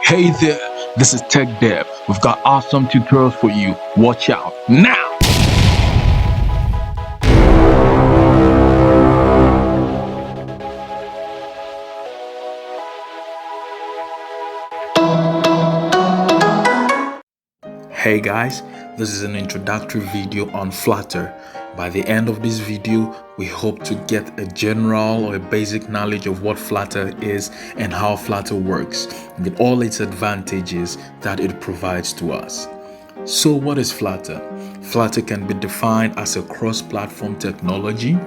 Hey there, this is TechDev. We've got awesome tutorials for you. Watch out now! Hey guys, this is an introductory video on Flutter. By the end of this video, we hope to get a general or a basic knowledge of what Flutter is and how Flutter works, with all its advantages that it provides to us. So what is Flutter? Flutter can be defined as a cross-platform technology,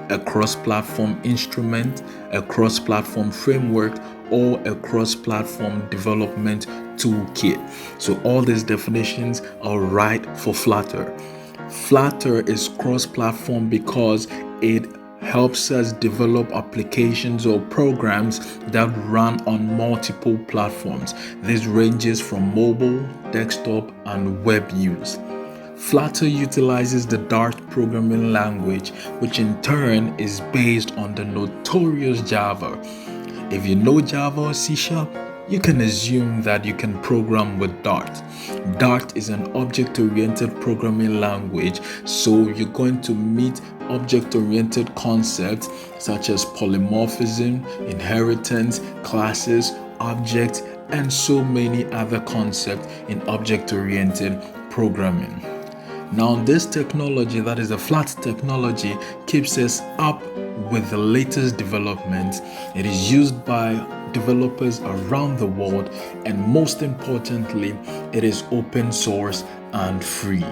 a cross-platform instrument, a cross-platform framework, or a cross-platform development toolkit. So all these definitions are right for Flutter. Flutter is cross-platform because it helps us develop applications or programs that run on multiple platforms. This ranges from mobile, desktop, and web use. Flutter utilizes the Dart programming language, which in turn is based on the notorious Java. If you know Java or C#, you can assume that you can program with Dart. Dart is an object-oriented programming language, so you're going to meet object-oriented concepts such as polymorphism, inheritance, classes, objects, and so many other concepts in object-oriented programming. Now, this technology, that is the Flutter technology, keeps us up with the latest developments. It is used by developers around the world, and most importantly, it is open source and free.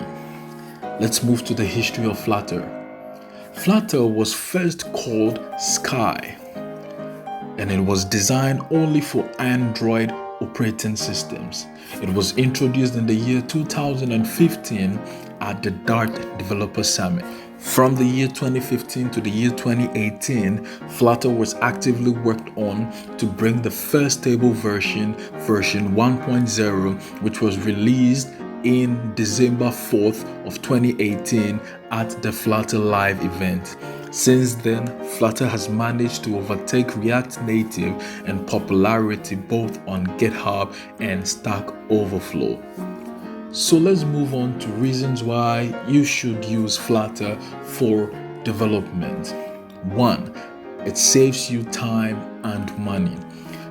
Let's move to the history of Flutter. Flutter was first called Sky, and it was designed only for Android operating systems. It was introduced in the year 2015 at the Dart Developer Summit. From the year 2015 to the year 2018, Flutter was actively worked on to bring the first stable version 1.0, which was released in December 4th of 2018 at the Flutter Live event. Since then, Flutter has managed to overtake React Native in popularity both on GitHub and Stack Overflow. So let's move on to reasons why you should use Flutter for development. 1. It saves you time and money.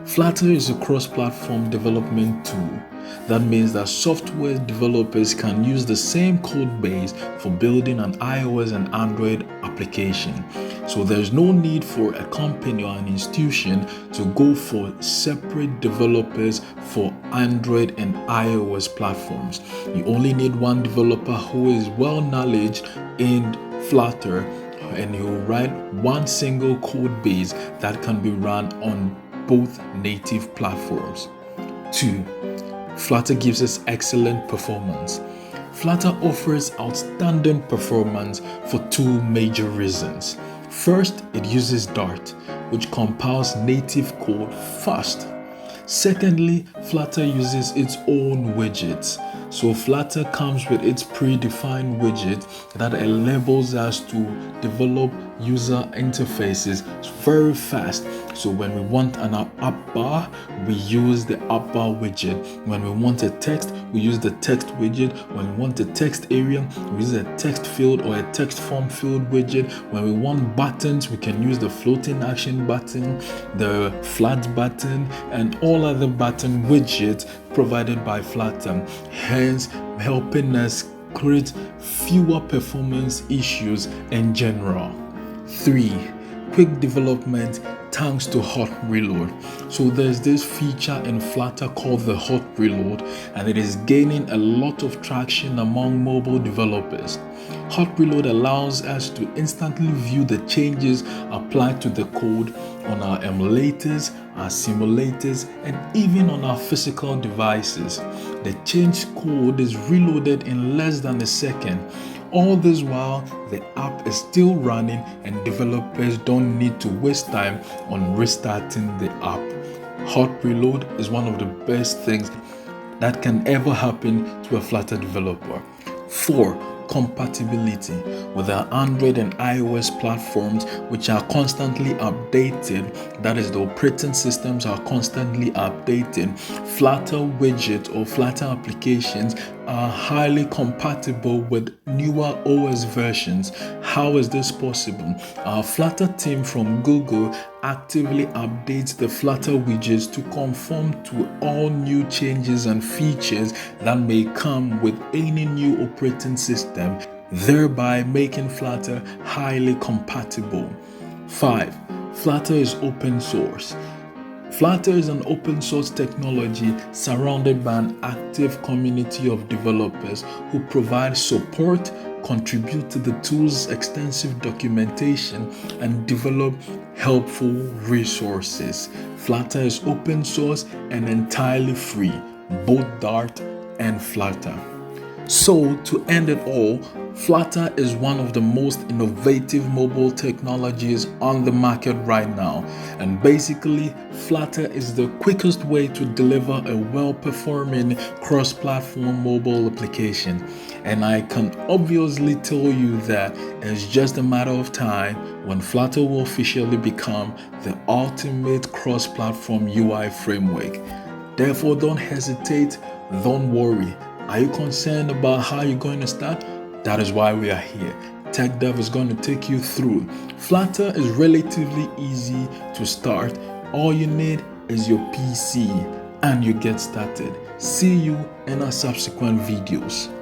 Flutter is a cross-platform development tool. That means that software developers can use the same code base for building an iOS and Android application. So there's no need for a company or an institution to go for separate developers for Android and iOS platforms. You only need one developer who is well knowledge in Flutter, and he will write one single code base that can be run on both native platforms. 2. Flutter gives us excellent performance. Flutter offers outstanding performance for two major reasons. First, it uses Dart, which compiles native code fast. Secondly, Flutter uses its own widgets. So Flutter comes with its predefined widget that enables us to develop user interfaces very fast. So when we want an up bar, we use the up bar widget. When we want a text, we use the text widget. When we want a text area, we use a text field or a text form field widget. When we want buttons, we can use the floating action button, the flat button, and all other button widgets provided by Flutter, hence helping us create fewer performance issues in general. 3. Quick development thanks to Hot Reload. So there's this feature in Flutter called the Hot Reload, and it is gaining a lot of traction among mobile developers. Hot Reload allows us to instantly view the changes applied to the code on our emulators, our simulators, and even on our physical devices. The changed code is reloaded in less than a second. All this while the app is still running and developers don't need to waste time on restarting the app. Hot Reload is one of the best things that can ever happen to a Flutter developer. 4. Compatibility. With our Android and iOS platforms, which are constantly updated, that is, the operating systems are constantly updated, Flutter widgets or Flutter applications are highly compatible with newer OS versions. How is this possible? Our Flutter team from Google actively updates the Flutter widgets to conform to all new changes and features that may come with any new operating system, thereby making Flutter highly compatible. 5. Flutter is open source. Flutter is an open source technology surrounded by an active community of developers who provide support, contribute to the tool's extensive documentation, and develop helpful resources. Flutter is open source and entirely free, both Dart and Flutter. So, to end it all, Flutter is one of the most innovative mobile technologies on the market right now. And basically, Flutter is the quickest way to deliver a well-performing cross-platform mobile application. And I can obviously tell you that it's just a matter of time when Flutter will officially become the ultimate cross-platform UI framework. Therefore, don't hesitate, don't worry. Are you concerned about how you're going to start? That is why we are here. TechDev is going to take you through. Flutter is relatively easy to start. All you need is your PC and you get started. See you in our subsequent videos.